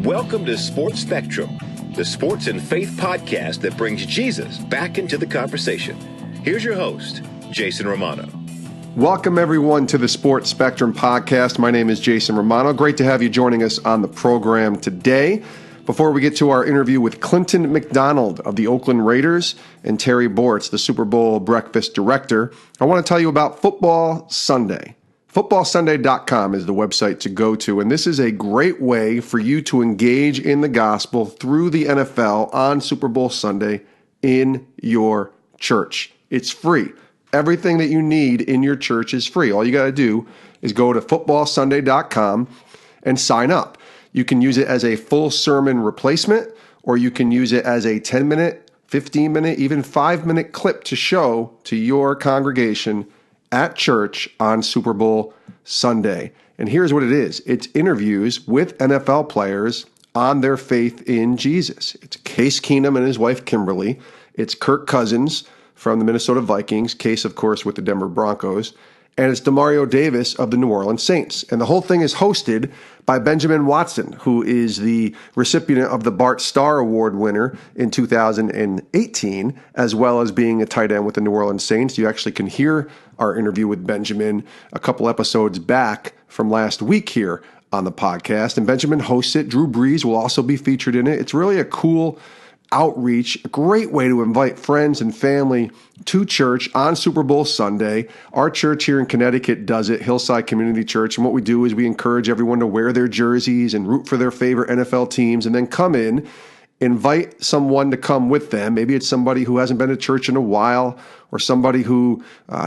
Welcome to Sports Spectrum, the sports and faith podcast that brings Jesus back into the conversation. Here's your host, Jason Romano. Welcome, everyone, to the Sports Spectrum podcast. My name is Jason Romano. Great to have you joining us on the program today. Before we get to our interview with Clinton McDonald of the Oakland Raiders and Terry Bortz, the Super Bowl breakfast director, I want to tell you about Football Sunday. FootballSunday.com is the website to go to, and this is a great way for you to engage in the gospel through the NFL on Super Bowl Sunday in your church. It's free. Everything that you need in your church is free. All you got to do is go to FootballSunday.com and sign up. You can use it as a full sermon replacement, or you can use it as a 10-minute, 15-minute, even 5-minute clip to show to your congregation at church on Super Bowl Sunday. And here's what it is. It's interviews with NFL players on their faith in Jesus. It's Case Keenum and his wife, Kimberly. It's Kirk Cousins from the Minnesota Vikings, Case, of course, with the Denver Broncos. And it's Demario Davis of the New Orleans Saints. And the whole thing is hosted by Benjamin Watson, who is the recipient of the Bart Starr Award winner in 2018, as well as being a tight end with the New Orleans Saints. You actually can hear our interview with Benjamin a couple episodes back from last week here on the podcast. And Benjamin hosts it. Drew Brees will also be featured in it. It's really a cool outreach, a great way to invite friends and family to church on Super Bowl Sunday. Our church here in Connecticut does it, Hillside Community Church. And what we do is we encourage everyone to wear their jerseys and root for their favorite NFL teams, and then come in, invite someone to come with them. Maybe it's somebody who hasn't been to church in a while, or somebody who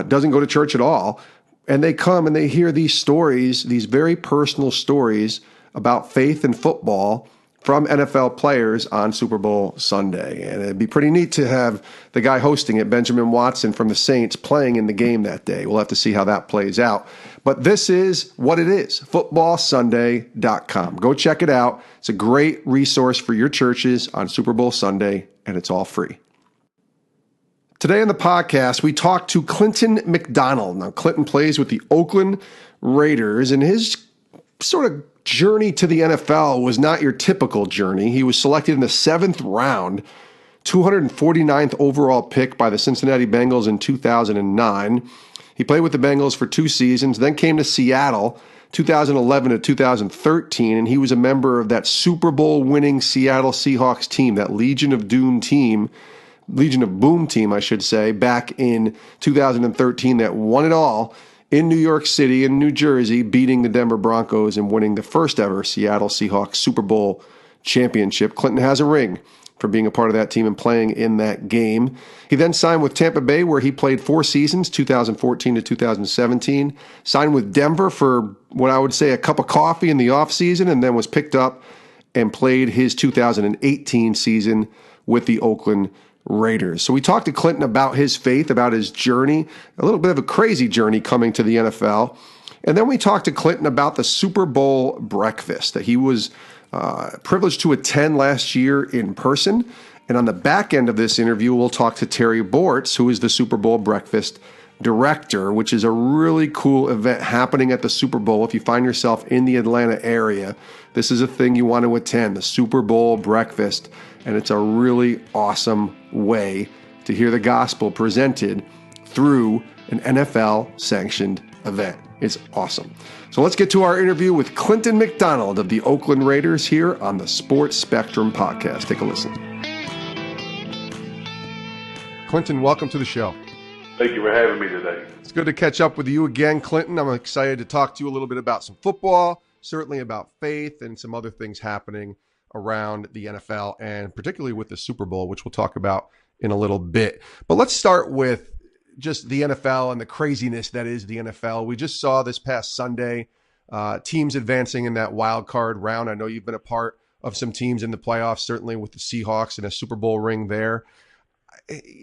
doesn't go to church at all. And they come and they hear these stories, these very personal stories about faith and football from NFL players on Super Bowl Sunday. And it'd be pretty neat to have the guy hosting it, Benjamin Watson from the Saints, playing in the game that day. We'll have to see how that plays out. But this is what it is, FootballSunday.com. Go check it out. It's a great resource for your churches on Super Bowl Sunday, and it's all free. Today on the podcast, we talk to Clinton McDonald. Now, Clinton plays with the Oakland Raiders, and his sort of journey to the NFL was not your typical journey. He was selected in the 7th round, 249th overall pick by the Cincinnati Bengals in 2009. He played with the Bengals for 2 seasons, then came to Seattle 2011 to 2013, and he was a member of that Super Bowl winning Seattle Seahawks team, that Legion of Boom team, I should say, back in 2013 that won it all in New York City and New Jersey, beating the Denver Broncos and winning the first ever Seattle Seahawks Super Bowl championship. Clinton has a ring for being a part of that team and playing in that game. He then signed with Tampa Bay, where he played 4 seasons, 2014 to 2017. Signed with Denver for what I would say a cup of coffee in the offseason, and then was picked up and played his 2018 season with the Oakland Raiders. So we talked to Clinton about his faith, about his journey, a little bit of a crazy journey coming to the NFL. And then we talked to Clinton about the Super Bowl breakfast that he was privileged to attend last year in person. And on the back end of this interview, we'll talk to Terry Bortz, who is the Super Bowl breakfast director, which is a really cool event happening at the Super Bowl. If you find yourself in the Atlanta area, this is a thing you want to attend, the Super Bowl breakfast. And it's a really awesome way to hear the gospel presented through an NFL-sanctioned event. It's awesome. So let's get to our interview with Clinton McDonald of the Oakland Raiders here on the Sports Spectrum podcast. Take a listen. Clinton, welcome to the show. Thank you for having me today. It's good to catch up with you again, Clinton. I'm excited to talk to you a little bit about some football, certainly about faith and some other things happening around the NFL, and particularly with the Super Bowl, which we'll talk about in a little bit. But let's start with just the NFL and the craziness that is the NFL. We just saw this past Sunday teams advancing in that wild card round. I know you've been a part of some teams in the playoffs, certainly with the Seahawks and a Super Bowl ring there.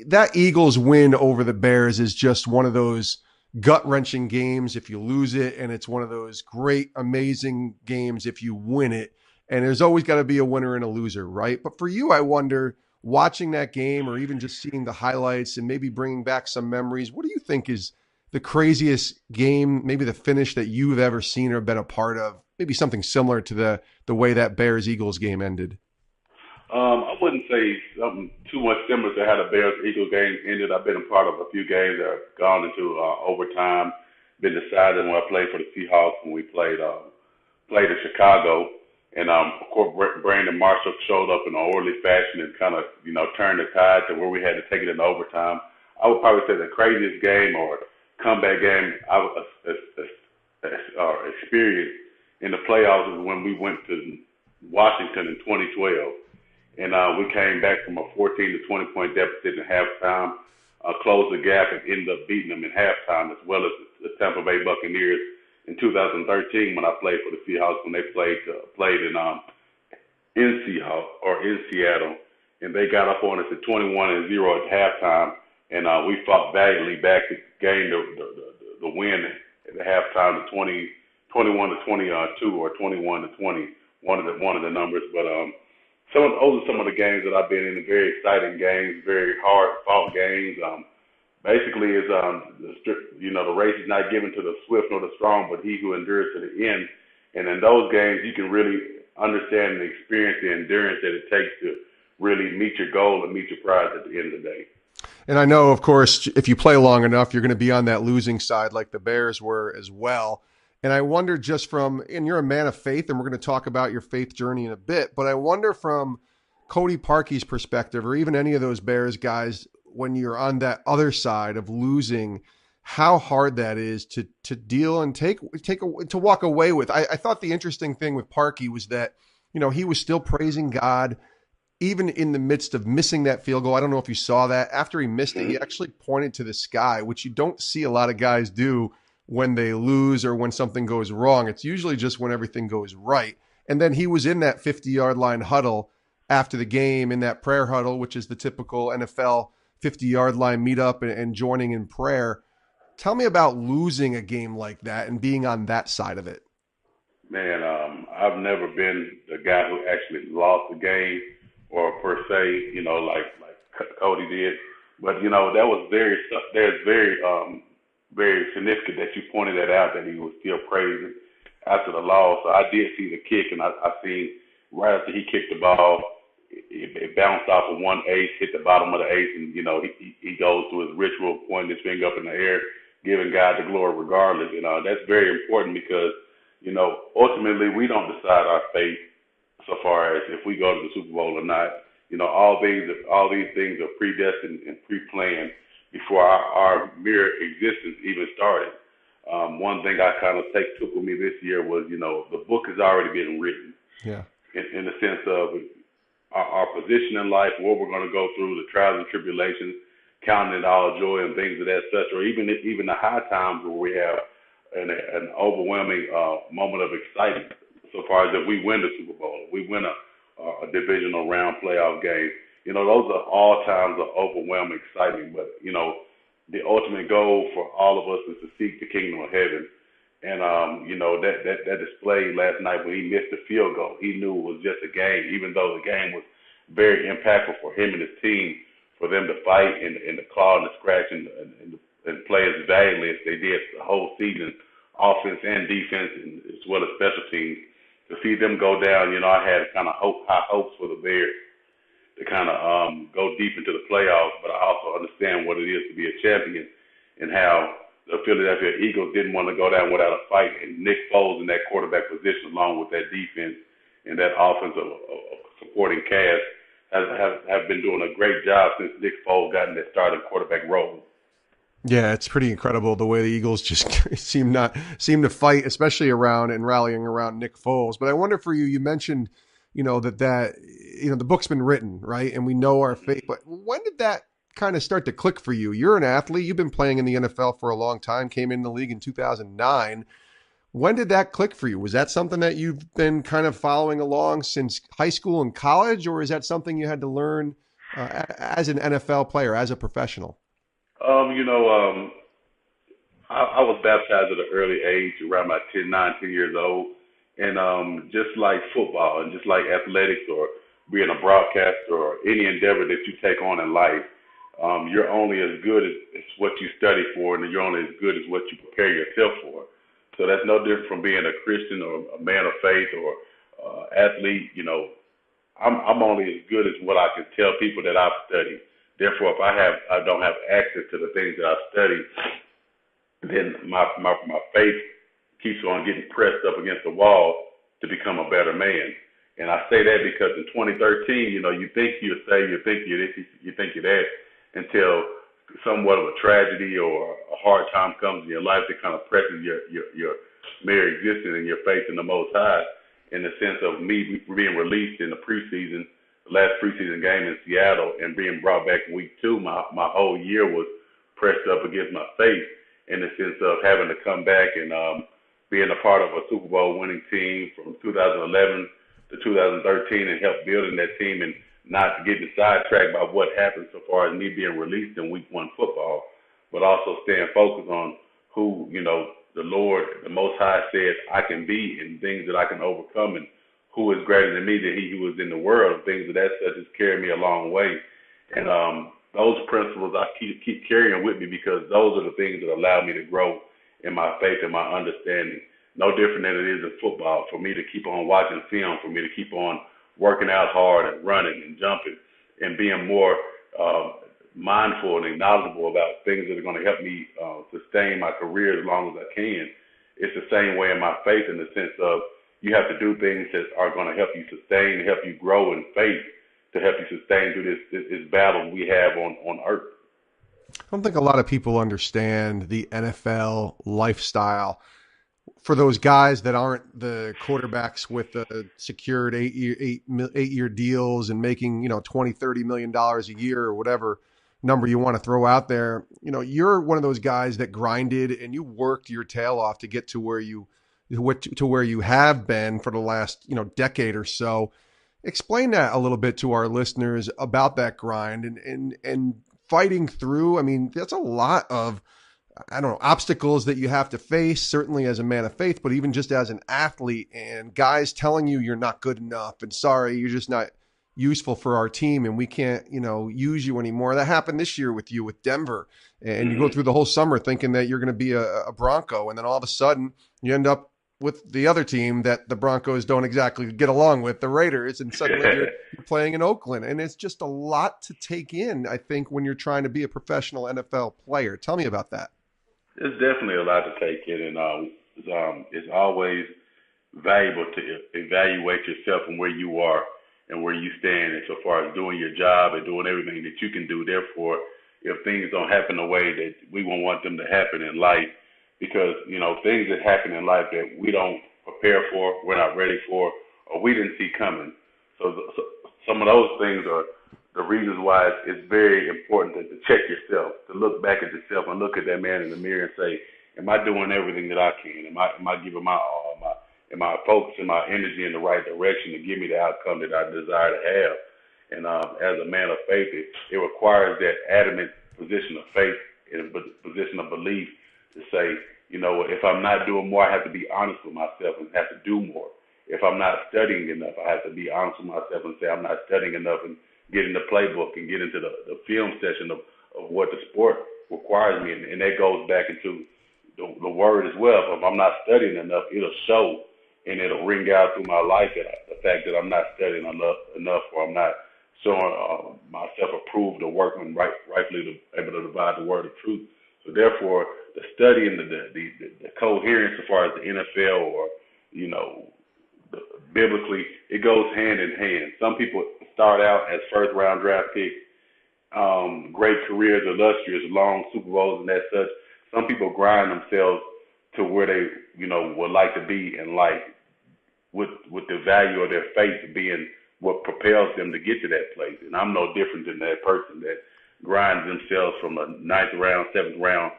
That Eagles win over the Bears is just one of those gut-wrenching games if you lose it, and it's one of those great, amazing games if you win it. And there's always got to be a winner and a loser, right? But for you, I wonder, watching that game or even just seeing the highlights and maybe bringing back some memories, what do you think is the craziest game, maybe the finish that you've ever seen or been a part of? Maybe something similar to the way that Bears-Eagles game ended. I wouldn't say something too much similar to how the Bears-Eagles game ended. I've been a part of a few games that have gone into overtime, been decided when I played for the Seahawks when we played in Chicago. And, of course, Brandon Marshall showed up in an orderly fashion and kind of, turned the tide to where we had to take it into overtime. I would probably say the craziest game or comeback game I've experienced in the playoffs is when we went to Washington in 2012. And we came back from a 14 to 20 point deficit in halftime, closed the gap, and ended up beating them in halftime, as well as the Tampa Bay Buccaneers in 2013 when I played for the Seahawks when they played in Seattle, and they got up on us at 21-0 at halftime, and we fought valiantly back to gain the win at the halftime, to 21-22 or 21-20, one of the numbers, but those are some of the games that I've been in, very exciting games, very hard-fought games. Basically, it's the race is not given to the swift nor the strong, but he who endures to the end. And in those games, you can really understand and experience the endurance that it takes to really meet your goal and meet your prize at the end of the day. And I know, of course, if you play long enough, you're going to be on that losing side like the Bears were as well. And I wonder and you're a man of faith, and we're going to talk about your faith journey in a bit, but I wonder from Cody Parkey's perspective, or even any of those Bears guys, when you're on that other side of losing, how hard that is to deal and to walk away with. I thought the interesting thing with Parkey was that, he was still praising God, even in the midst of missing that field goal. I don't know if you saw that. After he missed it, he actually pointed to the sky, which you don't see a lot of guys do when they lose or when something goes wrong. It's usually just when everything goes right. And then he was in that 50-yard line huddle after the game, in that prayer huddle, which is the typical NFL 50-yard line meetup and joining in prayer. Tell me about losing a game like that and being on that side of it. Man, I've never been the guy who actually lost the game or per se, like Cody did. But, that was very significant that you pointed that out, that he was still praising after the loss. So I did see the kick, and I seen right after he kicked the ball, it bounced off of one ace, hit the bottom of the ace, and, he goes through his ritual, pointing his finger up in the air, giving God the glory regardless. That's very important because, ultimately we don't decide our fate so far as if we go to the Super Bowl or not. All these things are predestined and pre-planned before our mere existence even started. One thing I kind of took with me this year was, the book has already been written. Yeah. In the sense of our position in life, what we're going to go through, the trials and tribulations, counting it all joy and things of that such, or even the high times where we have an overwhelming moment of excitement, so far as if we win the Super Bowl, we win a divisional round playoff game. Those are all times of overwhelming excitement. But, the ultimate goal for all of us is to seek the kingdom of heaven. And, that display last night when he missed the field goal, he knew it was just a game, even though the game was very impactful for him and his team, for them to fight and to claw and to scratch and play as valiantly as they did the whole season, offense and defense, and as well as special teams. To see them go down, I had kind of high hopes for the Bears to kind of go deep into the playoffs, but I also understand what it is to be a champion and how the Philadelphia Eagles didn't want to go down without a fight. And Nick Foles in that quarterback position, along with that defense and that offensive supporting cast, have been doing a great job since Nick Foles got in that starting quarterback role. Yeah, it's pretty incredible the way the Eagles just seem to fight, especially around and rallying around Nick Foles. But I wonder for you, you mentioned, that the book's been written, right? And we know our fate. But when did that kind of start to click for you? You're an athlete. You've been playing in the NFL for a long time, came in the league in 2009. When did that click for you? Was that something that you've been kind of following along since high school and college, or is that something you had to learn as an NFL player, as a professional? I was baptized at an early age, around about 10 years old. And just like football and just like athletics or being a broadcaster or any endeavor that you take on in life, You're only as good as what you study for, and you're only as good as what you prepare yourself for. So that's no different from being a Christian or a man of faith or athlete. I'm only as good as what I can tell people that I've studied. Therefore, if I don't have access to the things that I've studied, then my faith keeps on getting pressed up against the wall to become a better man. And I say that because in 2013, you think you're saved, you think you're this, you think you're that, until somewhat of a tragedy or a hard time comes in your life that kind of presses your mere existence and your faith in the Most High. In the sense of me being released in the last preseason game in Seattle, and being brought back in week 2, my whole year was pressed up against my faith, in the sense of having to come back and being a part of a Super Bowl winning team from 2011 to 2013 and help building that team, and not getting sidetracked by what happened so far as me being released in week 1 football, but also staying focused on who, the Lord, the Most High said I can be, and things that I can overcome, and who is greater than me than he who is in the world. Things of that such has carried me a long way. And those principles I keep carrying with me, because those are the things that allow me to grow in my faith and my understanding. No different than it is in football. For me to keep on watching film, for me to keep on working out hard and running and jumping and being more mindful and knowledgeable about things that are going to help me sustain my career as long as I can. It's the same way in my faith, in the sense of you have to do things that are going to help you sustain, help you grow in faith, to help you sustain through this battle we have on earth. I don't think a lot of people understand the NFL lifestyle. For those guys that aren't the quarterbacks with the secured 8-year deals and making, $20-30 million a year or whatever number you want to throw out there, you're one of those guys that grinded and you worked your tail off to get to where you have been for the last, decade or so. Explain that a little bit to our listeners about that grind and fighting through. I mean, that's a lot of, obstacles that you have to face, certainly as a man of faith, but even just as an athlete, and guys telling you you're not good enough and sorry, you're just not useful for our team and we can't, use you anymore. That happened this year with you with Denver, and you go through the whole summer thinking that you're going to be a Bronco, and then all of a sudden you end up with the other team that the Broncos don't exactly get along with, the Raiders, and suddenly you're playing in Oakland. And it's just a lot to take in, I think, when you're trying to be a professional NFL player. Tell me about that. It's definitely a lot to take in, and it's always valuable to evaluate yourself and where you are and where you stand, and so far as doing your job and doing everything that you can do. Therefore, if things don't happen the way that we won't want them to happen in life, because, things that happen in life that we don't prepare for, we're not ready for, or we didn't see coming. So some of those things are the reasons why it's very important to check yourself, to look back at yourself and look at that man in the mirror and say, am I doing everything that I can? Am I giving my all? Am I focusing my energy in the right direction to give me the outcome that I desire to have? And as a man of faith, it requires that adamant position of faith and a position of belief to say, if I'm not doing more, I have to be honest with myself and have to do more. If I'm not studying enough, I have to be honest with myself and say I'm not studying enough, and get in the playbook and get into the film session of what the sport requires me. And that goes back into the word as well. If I'm not studying enough, it'll show, and it'll ring out through my life the fact that I'm not studying enough, or I'm not showing myself approved or working rightfully able to divide the word of truth. So therefore, the study and the coherence as far as the NFL or, biblically, it goes hand in hand. Some people start out as first-round draft picks, great careers, illustrious, long Super Bowls and that such. Some people grind themselves to where they, would like to be in life, with the value of their faith being what propels them to get to that place. And I'm no different than that person that grinds themselves from a seventh round,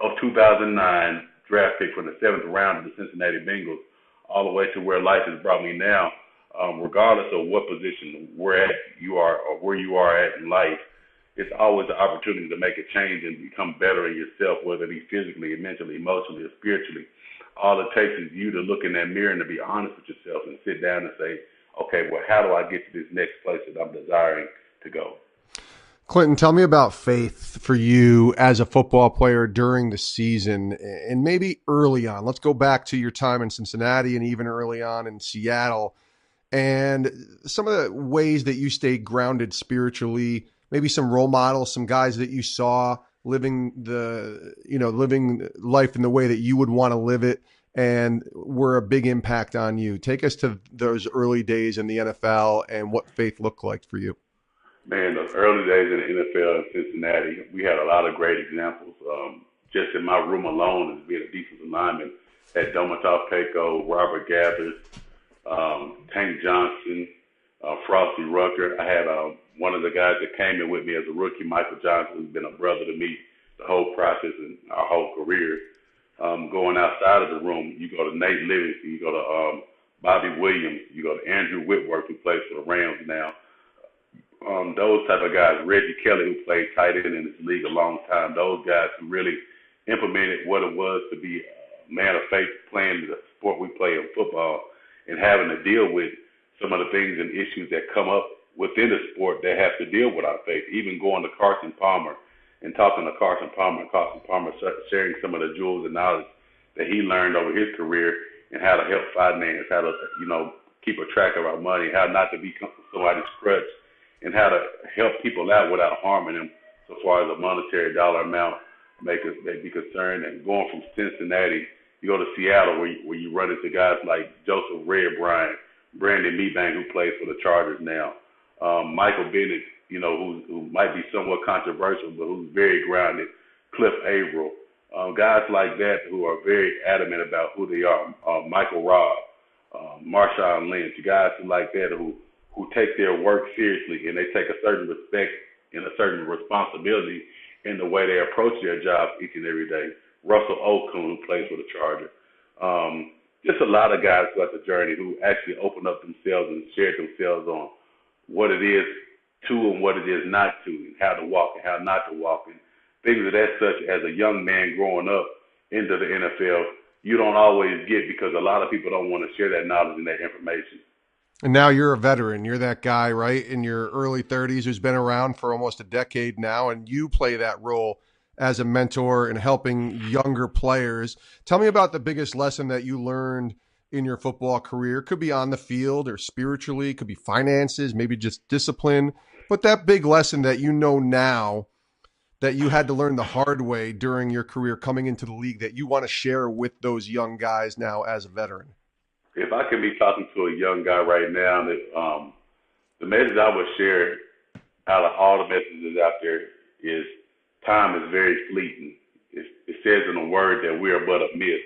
of 2009 draft pick from the 7th round of the Cincinnati Bengals, all the way to where life has brought me now. Regardless of what position you are or where you are at in life, it's always an opportunity to make a change and become better in yourself, whether it be physically, mentally, emotionally, or spiritually. All it takes is you to look in that mirror and to be honest with yourself and sit down and say, okay, well, how do I get to this next place that I'm desiring to go? Clinton, tell me about faith for you as a football player during the season and maybe early on. Let's go back to your time in Cincinnati and even early on in Seattle and some of the ways that you stayed grounded spiritually, maybe some role models, some guys that you saw living life in the way that you would want to live it and were a big impact on you. Take us to those early days in the NFL and what faith looked like for you. Man, those early days in the NFL in Cincinnati, we had a lot of great examples. Just in my room alone, as being a defensive lineman, had Domatov Peko, Robert Gathers, Tank Johnson, Frosty Rucker. I had one of the guys that came in with me as a rookie, Michael Johnson, who's been a brother to me the whole process and our whole career. Going outside of the room, you go to Nate Livingston, you go to Bobby Williams, you go to Andrew Whitworth, who plays for the Rams now. Those type of guys, Reggie Kelly, who played tight end in this league a long time, those guys who really implemented what it was to be a man of faith playing the sport we play in football and having to deal with some of the things and issues that come up within the sport that have to deal with our faith. Even going to Carson Palmer and talking to Carson Palmer sharing some of the jewels and knowledge that he learned over his career and how to help finance, how to, keep a track of our money, how not to become somebody's crutch, and how to help people out without harming them so far as a monetary dollar amount may be concerned. And going from Cincinnati, you go to Seattle where you run into guys like Joseph Red Bryant, Brandon Meebang, who plays for the Chargers now, Michael Bennett, who might be somewhat controversial, but who's very grounded, Cliff Averill, guys like that who are very adamant about who they are, Michael Robb, Marshawn Lynch, guys like that who take their work seriously and they take a certain respect and a certain responsibility in the way they approach their jobs each and every day. Russell Okung, who plays for the Chargers. Just a lot of guys throughout the journey who actually opened up themselves and shared themselves on what it is to and what it is not to, and how to walk and how not to walk, and things of that such. As a young man growing up into the NFL, you don't always get because a lot of people don't want to share that knowledge and that information. And now you're a veteran. You're that guy, right, in your early 30s who's been around for almost a decade now, and you play that role as a mentor and helping younger players. Tell me about the biggest lesson that you learned in your football career. Could be on the field or spiritually, could be finances, maybe just discipline. But that big lesson that you know now that you had to learn the hard way during your career coming into the league that you want to share with those young guys now as a veteran. If I could be talking to a young guy right now, that the message I would share out of all the messages out there is time is very fleeting. It says in the word that we are but a mist.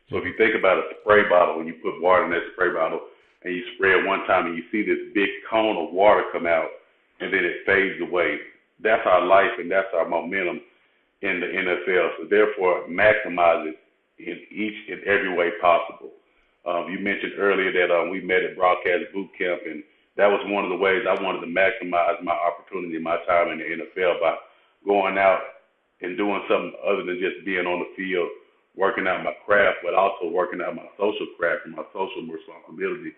So if you think about a spray bottle, when you put water in that spray bottle and you spray it one time and you see this big cone of water come out and then it fades away, that's our life and that's our momentum in the NFL. So therefore, maximize it in each and every way possible. You mentioned earlier that we met at Broadcast Boot Camp, and that was one of the ways I wanted to maximize my opportunity, my time in the NFL by going out and doing something other than just being on the field, working out my craft, but also working out my social craft and my social responsibility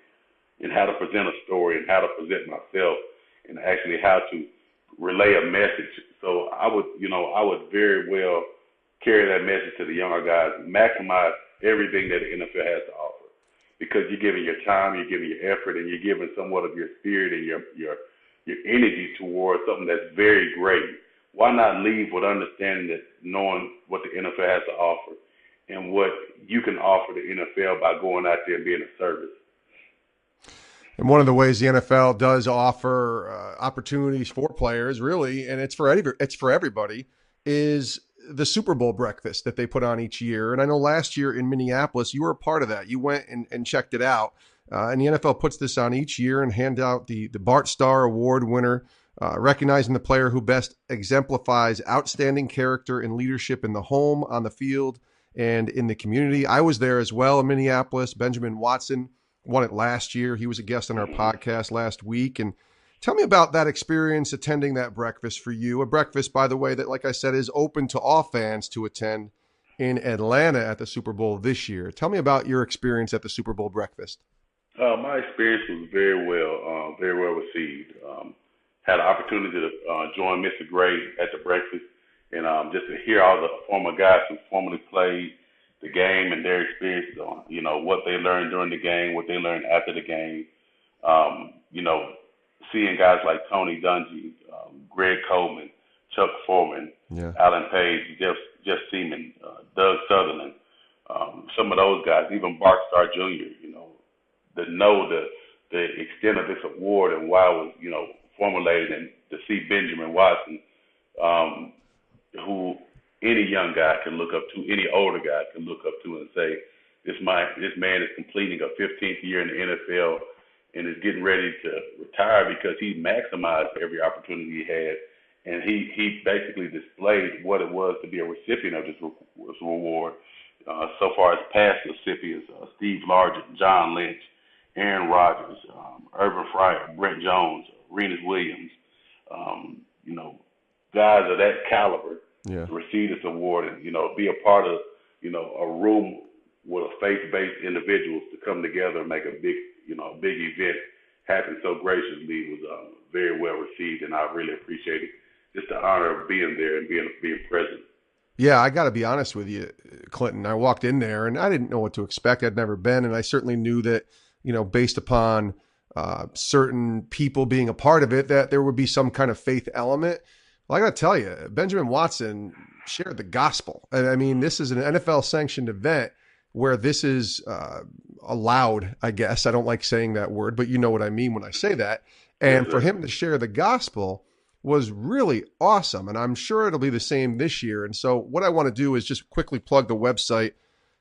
and how to present a story and how to present myself and actually how to relay a message. So I would very well carry that message to the younger guys, maximize everything that the NFL has to offer. Because you're giving your time, you're giving your effort, and you're giving somewhat of your spirit and your energy towards something that's very great. Why not leave with understanding that, knowing what the NFL has to offer and what you can offer the NFL by going out there and being of service? And one of the ways the NFL does offer opportunities for players, really, and it's for everybody, is the Super Bowl breakfast that they put on each year. And I know last year in Minneapolis, you were a part of that. You went and checked it out. And the NFL puts this on each year and hand out the Bart Starr Award winner, recognizing the player who best exemplifies outstanding character and leadership in the home, on the field, and in the community. I was there as well in Minneapolis. Benjamin Watson won it last year. He was a guest on our podcast last week. And tell me about that experience attending that breakfast for you. A breakfast, by the way, that, like I said, is open to all fans to attend in Atlanta at the Super Bowl this year. Tell me about your experience at the Super Bowl breakfast. My experience was very well received. had an opportunity to join Mr. Gray at the breakfast, and just to hear all the former guys who formerly played the game and their experiences on, what they learned during the game, what they learned after the game. Seeing guys like Tony Dungy, Greg Coleman, Chuck Foreman, Alan Page, Jeff Seaman, Doug Sutherland, some of those guys, even Bart Starr Jr., to know the extent of this award and why it was, formulated, and to see Benjamin Watson, who any young guy can look up to, any older guy can look up to and say, this man is completing a 15th year in the NFL and is getting ready to retire because he maximized every opportunity he had. And he basically displayed what it was to be a recipient of this reward. So far as past recipients, Steve Largent, John Lynch, Aaron Rodgers, Urban Fryer, Brent Jones, Renus Williams, guys of that caliber to receive this award and, be a part of, a room with faith-based individuals to come together and make a big event happen so graciously was very well received, and I really appreciate it. Just the honor of being there and being present. Yeah, I got to be honest with you, Clinton. I walked in there and I didn't know what to expect. I'd never been, and I certainly knew that, based upon certain people being a part of it, that there would be some kind of faith element. Well, I got to tell you, Benjamin Watson shared the gospel. I mean, this is an NFL-sanctioned event where this is allowed, I guess. I don't like saying that word, but you know what I mean when I say that. And for him to share the gospel was really awesome. And I'm sure it'll be the same this year. And so what I want to do is just quickly plug the website,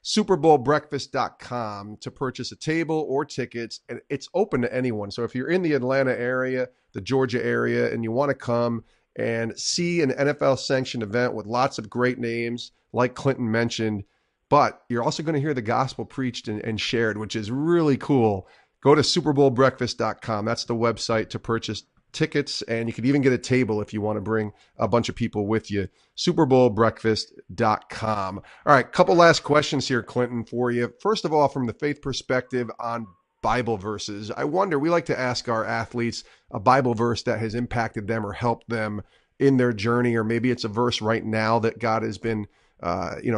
superbowlbreakfast.com, to purchase a table or tickets. And it's open to anyone. So if you're in the Atlanta area, the Georgia area, and you want to come and see an NFL-sanctioned event with lots of great names, like Clinton mentioned, but you're also going to hear the gospel preached and shared, which is really cool. Go to superbowlbreakfast.com. That's the website to purchase tickets, and you can even get a table if you want to bring a bunch of people with you. superbowlbreakfast.com. All right, couple last questions here, Clinton, for you. First of all, from the faith perspective on Bible verses, I wonder, we like to ask our athletes a Bible verse that has impacted them or helped them in their journey, or maybe it's a verse right now that God has been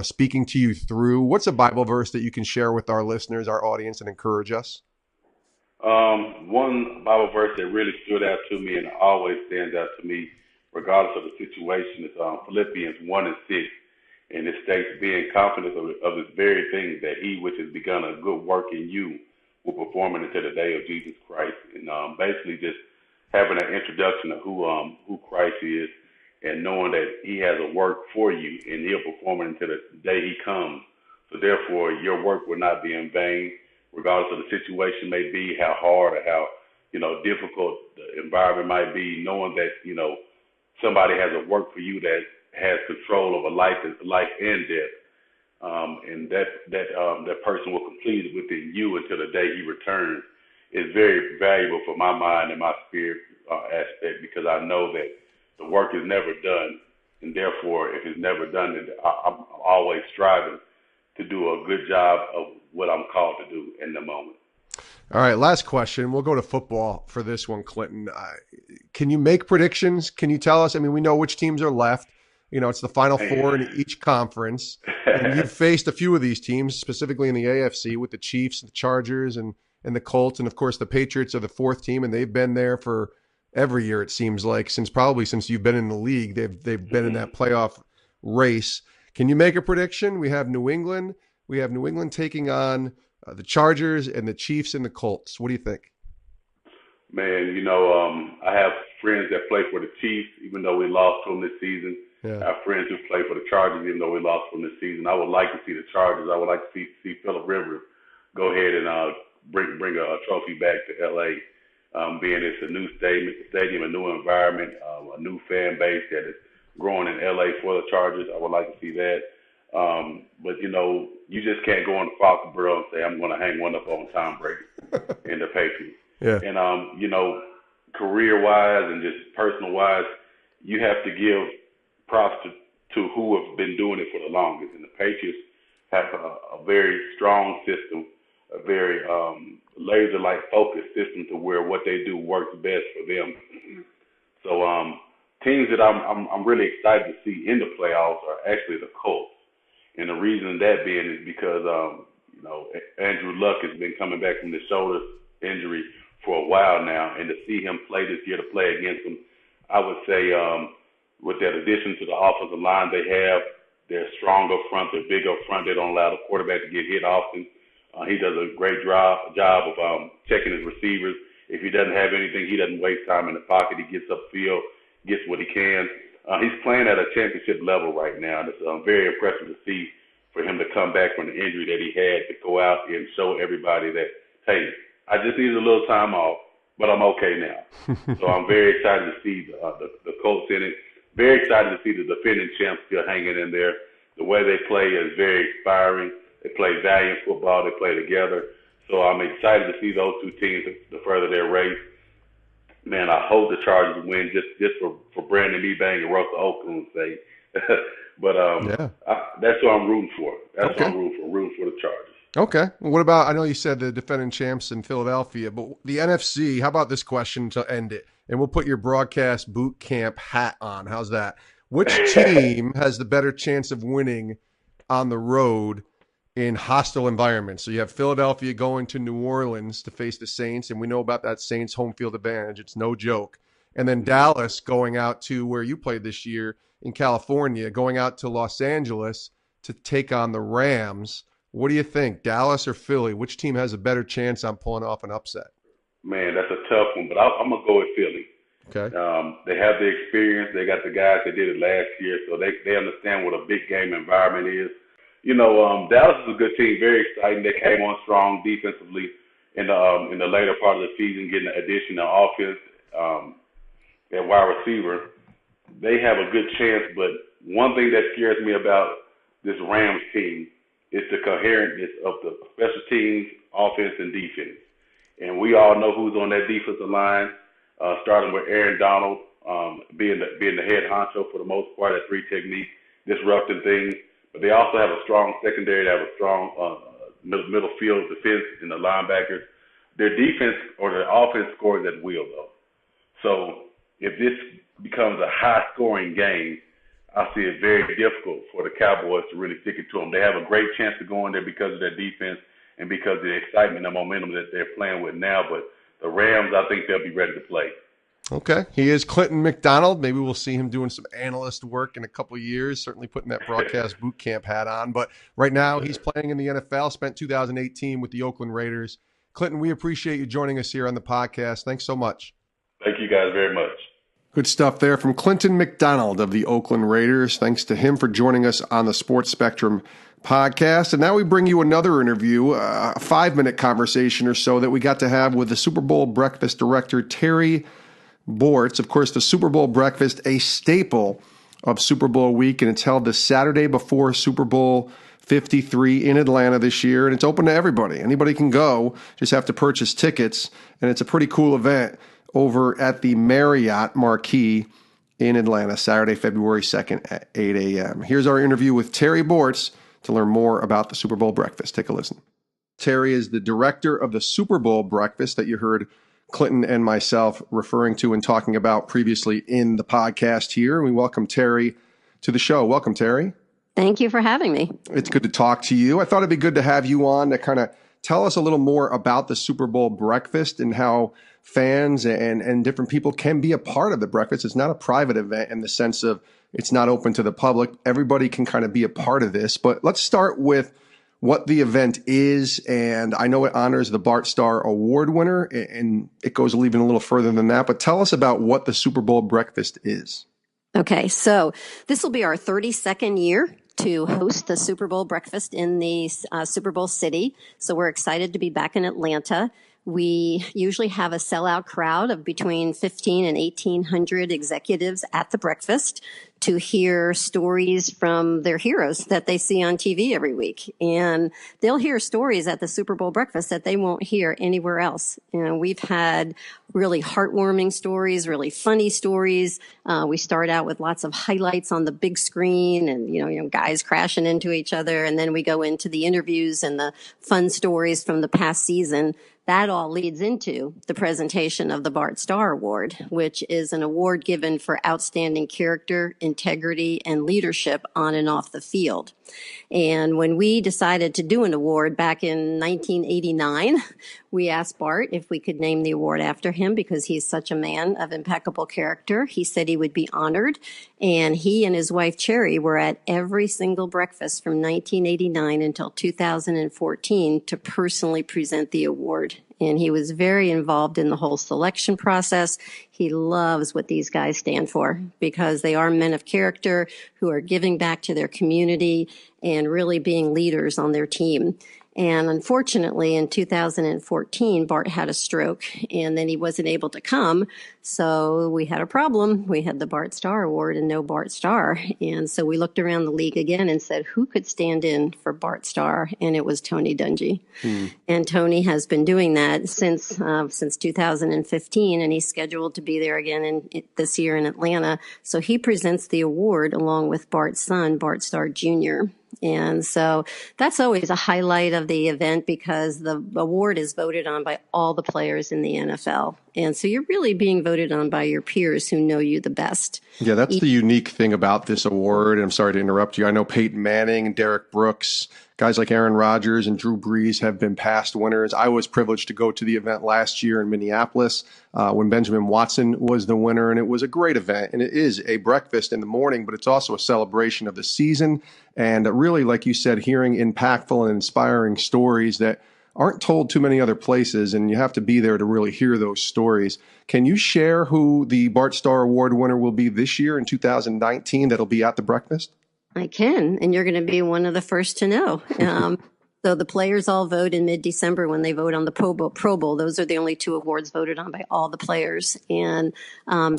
speaking to you through. What's a Bible verse that you can share with our listeners, our audience, and encourage us? One Bible verse that really stood out to me and always stands out to me, regardless of the situation, is Philippians 1:6. And it states, being confident of this very thing, that he which has begun a good work in you will perform it until the day of Jesus Christ. And basically just having an introduction of who Christ is, and knowing that he has a work for you and he'll perform it until the day he comes. So therefore, your work will not be in vain, regardless of the situation may be, how hard or how, difficult the environment might be, knowing that, somebody has a work for you that has control over life and death. And that person will complete it within you until the day he returns, is very valuable for my mind and my spirit aspect, because I know that the work is never done, and therefore, if it's never done, then I'm always striving to do a good job of what I'm called to do in the moment. All right, last question. We'll go to football for this one, Clinton. Can you make predictions? Can you tell us? I mean, we know which teams are left. It's the Final Four in each conference. And you've faced a few of these teams, specifically in the AFC, with the Chiefs, the Chargers, and the Colts. And, of course, the Patriots are the fourth team, and they've been there for every year, it seems like, since you've been in the league. They've been in that playoff race. Can you make a prediction? We have New England. We have New England taking on the Chargers and the Chiefs and the Colts. What do you think? Man, I have friends that play for the Chiefs, even though we lost to them this season. Yeah. I have friends who play for the Chargers, even though we lost from this season. I would like to see the Chargers. I would like to see Phillip Rivers go ahead and bring a trophy back to L.A., being it's a new stadium, a new environment, a new fan base that is growing in L.A. for the Chargers. I would like to see that. But, you just can't go on Foxborough and say, I'm going to hang one up on Tom Brady and the Patriots. Yeah. And, career-wise and just personal-wise, you have to give props to who have been doing it for the longest. And the Patriots have a very strong system, a very laser-like focused system to where what they do works best for them. So teams that I'm really excited to see in the playoffs are actually the Colts. And the reason that being is because, Andrew Luck has been coming back from the shoulder injury for a while now. And to see him play this year, to play against him, I would say with that addition to the offensive line they have, they're strong up front, they're big up front. They don't allow the quarterback to get hit often. He does a great job of checking his receivers. If he doesn't have anything, he doesn't waste time in the pocket. He gets upfield, gets what he can. He's playing at a championship level right now. And it's very impressive to see for him to come back from the injury that he had, to go out and show everybody that, hey, I just needed a little time off, but I'm okay now. So I'm very excited to see the Colts in it. Very excited to see the defending champs still hanging in there. The way they play is very inspiring. They play valiant football. They play together. So I'm excited to see those two teams to further their race. Man, I hope the Chargers win just for Brandon Ebang and Russell Oakland's sake. But that's what I'm rooting for. That's what I'm rooting for. Rooting for the Chargers. Okay. What about, I know you said the defending champs in Philadelphia, but the NFC, how about this question to end it? And we'll put your broadcast boot camp hat on. How's that? Which team has the better chance of winning on the road in hostile environments? So you have Philadelphia going to New Orleans to face the Saints, and we know about that Saints home field advantage. It's no joke. And then Dallas going out to where you played this year in California, going out to Los Angeles to take on the Rams. What do you think, Dallas or Philly? Which team has a better chance on pulling off an upset? Man, that's a tough one, but I'm going to go with Philly. Okay. They have the experience. They got the guys that did it last year, so they understand what a big game environment is. Dallas is a good team, very exciting. They came on strong defensively in the later part of the season, getting the addition of offense at wide receiver. They have a good chance, but one thing that scares me about this Rams team is the coherentness of the special teams, offense, and defense. And we all know who's on that defensive line, starting with Aaron Donald, being the head honcho for the most part at three technique, disrupting things. But they also have a strong secondary. They have a strong middle field defense in the linebackers. Their defense or their offense scores at will, though. So if this becomes a high-scoring game, I see it very difficult for the Cowboys to really stick it to them. They have a great chance to go in there because of their defense and because of the excitement and momentum that they're playing with now. But the Rams, I think they'll be ready to play. Okay. He is Clinton McDonald. Maybe we'll see him doing some analyst work in a couple of years, certainly putting that broadcast boot camp hat on. But right now he's playing in the NFL, spent 2018 with the Oakland Raiders. Clinton, we appreciate you joining us here on the podcast. Thanks so much. Thank you guys very much. Good stuff there from Clinton McDonald of the Oakland Raiders. Thanks to him for joining us on the Sports Spectrum podcast. And now we bring you another interview, a 5-minute conversation or so that we got to have with the Super Bowl breakfast director, Terry Bortz. Of course, the Super Bowl breakfast, a staple of Super Bowl week, and it's held the Saturday before Super Bowl 53 in Atlanta this year, and it's open to everybody. Anybody can go, just have to purchase tickets, and it's a pretty cool event over at the Marriott Marquis in Atlanta, Saturday, February 2nd at 8 a.m. Here's our interview with Terry Bortz to learn more about the Super Bowl breakfast. Take a listen. Terry is the director of the Super Bowl breakfast that you heard Clinton and myself referring to and talking about previously in the podcast here. We welcome Terry to the show. Welcome, Terry. Thank you for having me. It's good to talk to you. I thought it'd be good to have you on to kind of tell us a little more about the Super Bowl breakfast and how fans and different people can be a part of the breakfast. It's not a private event in the sense of it's not open to the public. Everybody can kind of be a part of this. But let's start with what the event is. And I know it honors the Bart Starr Award winner, and it goes even a little further than that. But tell us about what the Super Bowl breakfast is. Okay, so this will be our 32nd year to host the Super Bowl breakfast in the Super Bowl city. So we're excited to be back in Atlanta. We usually have a sellout crowd of between 15 and 1,800 executives at the breakfast to hear stories from their heroes that they see on TV every week. And they'll hear stories at the Super Bowl breakfast that they won't hear anywhere else. You know, we've had really heartwarming stories, really funny stories. We start out with lots of highlights on the big screen and, you know, guys crashing into each other. And then we go into the interviews and the fun stories from the past season. that all leads into the presentation of the Bart Starr Award, which is an award given for outstanding character, integrity, and leadership on and off the field. And when we decided to do an award back in 1989, we asked Bart if we could name the award after him because he's such a man of impeccable character. He said he would be honored. And he and his wife, Cherry, were at every single breakfast from 1989 until 2014 to personally present the award. And he was very involved in the whole selection process. He loves what these guys stand for because they are men of character who are giving back to their community and really being leaders on their team. And unfortunately, in 2014, Bart had a stroke and then he wasn't able to come. So we had a problem. We had the Bart Starr Award and no Bart Starr. And so we looked around the league again and said, who could stand in for Bart Starr? And it was Tony Dungy. And Tony has been doing that since 2015, and he's scheduled to be there again this year in Atlanta. So he presents the award along with Bart's son, Bart Starr Jr. And so that's always a highlight of the event because the award is voted on by all the players in the NFL. And so you're really being voted on by your peers who know you the best. Yeah, that's the unique thing about this award. And I'm sorry to interrupt you. I know Peyton Manning, Derek Brooks, guys like Aaron Rodgers and Drew Brees have been past winners. I was privileged to go to the event last year in Minneapolis when Benjamin Watson was the winner, and it was a great event. And it is a breakfast in the morning, but it's also a celebration of the season. And really, like you said, hearing impactful and inspiring stories that aren't told too many other places, and you have to be there to really hear those stories. Can you share who the Bart Starr Award winner will be this year in 2019 that'll be at the breakfast? I can, and you're going to be one of the first to know. So the players all vote in mid-December when they vote on the Pro Bowl. Those are the only two awards voted on by all the players. And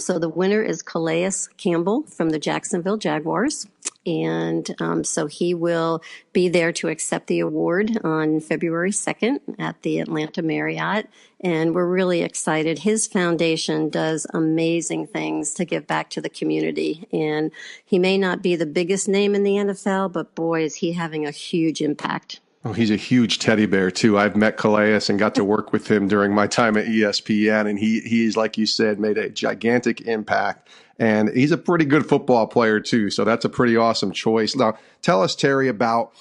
so the winner is Calais Campbell from the Jacksonville Jaguars. And so he will be there to accept the award on February 2nd at the Atlanta Marriott. And we're really excited. His foundation does amazing things to give back to the community. And he may not be the biggest name in the NFL, but boy, is he having a huge impact. Oh, he's a huge teddy bear, too. I've met Calais and got to work with him during my time at ESPN. And he's, like you said, made a gigantic impact. And he's a pretty good football player, too. So that's a pretty awesome choice. Now, tell us, Terry, about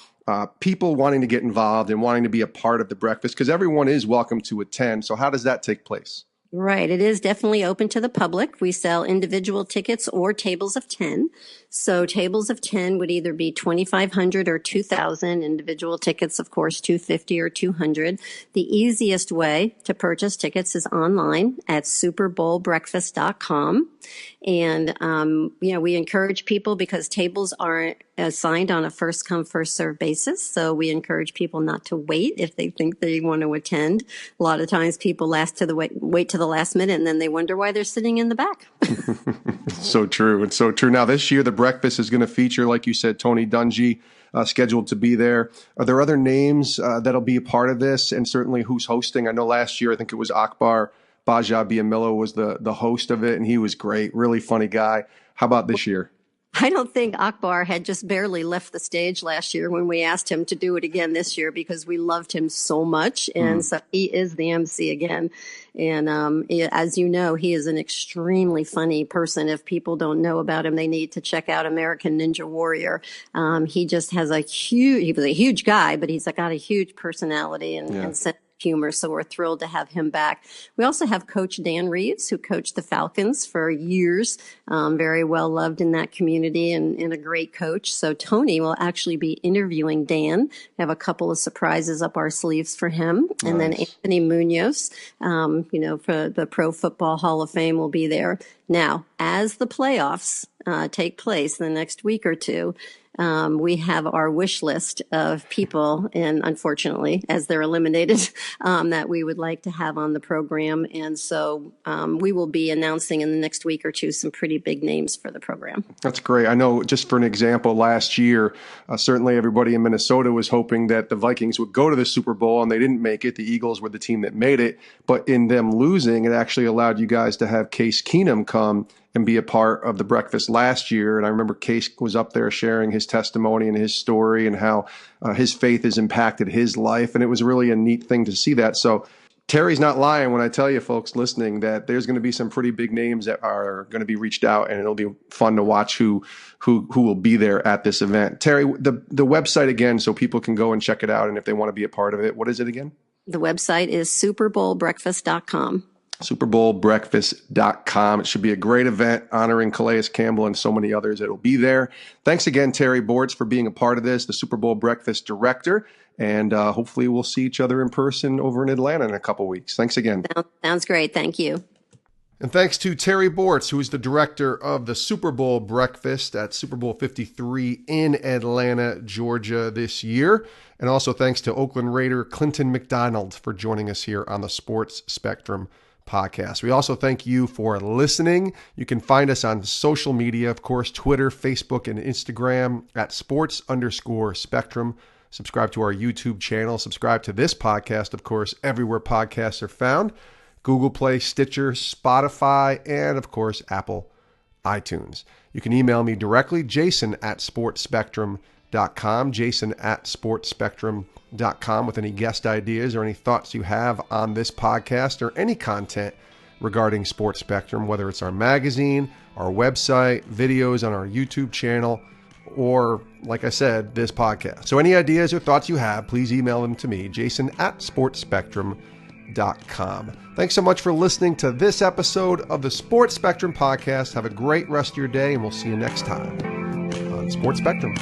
people wanting to get involved and wanting to be a part of the breakfast, because everyone is welcome to attend. So how does that take place? Right. It is definitely open to the public. We sell individual tickets or tables of 10. So tables of 10 would either be $2,500 or $2,000. Individual tickets, of course, $250 or $200. The easiest way to purchase tickets is online at superbowlbreakfast.com. And, we encourage people because tables are assigned on a first come, first serve basis. So we encourage people not to wait if they think they want to attend. A lot of times people wait to the last minute and then they wonder why they're sitting in the back. So true. It's so true. Now, this year, the breakfast is going to feature, like you said, Tony Dungy scheduled to be there. Are there other names that'll be a part of this? And certainly who's hosting? I know last year, I think it was Akbar Baja-Biamilo was the host of it, and he was great, really funny guy. How about this year? I don't think Akbar had just barely left the stage last year when we asked him to do it again this year because we loved him so much. And so he is the MC again. And as you know, he is an extremely funny person. If people don't know about him, they need to check out American Ninja Warrior. He just has he was a huge guy, but he's got a huge personality and sense of humor. So we're thrilled to have him back. We also have Coach Dan Reeves, who coached the Falcons for years, very well loved in that community and a great coach. So Tony will actually be interviewing Dan. We have a couple of surprises up our sleeves for him. Nice. And then Anthony Munoz, for the Pro Football Hall of Fame will be there. Now, as the playoffs take place in the next week or two, we have our wish list of people, and unfortunately, as they're eliminated, that we would like to have on the program. And so we will be announcing in the next week or two some pretty big names for the program. That's great. I know, just for an example, last year, certainly everybody in Minnesota was hoping that the Vikings would go to the Super Bowl, and they didn't make it. The Eagles were the team that made it. But in them losing, it actually allowed you guys to have Case Keenum come and be a part of the breakfast last year. And I remember Case was up there sharing his testimony and his story and how his faith has impacted his life. And it was really a neat thing to see that. So Terry's not lying when I tell you, folks listening, that there's going to be some pretty big names that are going to be reached out, and it'll be fun to watch who will be there at this event. Terry, the website again, so people can go and check it out, and if they want to be a part of it, what is it again? The website is superbowlbreakfast.com. superbowlbreakfast.com. It should be a great event honoring Calais Campbell and so many others that will be there. Thanks again, Terry Bortz, for being a part of this, the Super Bowl Breakfast Director. And hopefully we'll see each other in person over in Atlanta in a couple weeks. Thanks again. Sounds great. Thank you. And thanks to Terry Bortz, who is the director of the Super Bowl Breakfast at Super Bowl 53 in Atlanta, Georgia this year. And also thanks to Oakland Raider Clinton McDonald for joining us here on the Sports Spectrum podcast. We also thank you for listening. You can find us on social media, of course, Twitter, Facebook, and Instagram at sports_spectrum. Subscribe to our YouTube channel. Subscribe to this podcast, of course, everywhere podcasts are found. Google Play, Stitcher, Spotify, and, of course, Apple iTunes. You can email me directly, jason@sportspectrum.com, jason@sportspectrum.com, with any guest ideas or any thoughts you have on this podcast or any content regarding Sports Spectrum, whether it's our magazine, our website, videos on our YouTube channel, or, like I said, this podcast. So any ideas or thoughts you have, please email them to me, jason@sportspectrum.com. Thanks so much for listening to this episode of the Sports Spectrum podcast. Have a great rest of your day, and we'll see you next time on Sports Spectrum.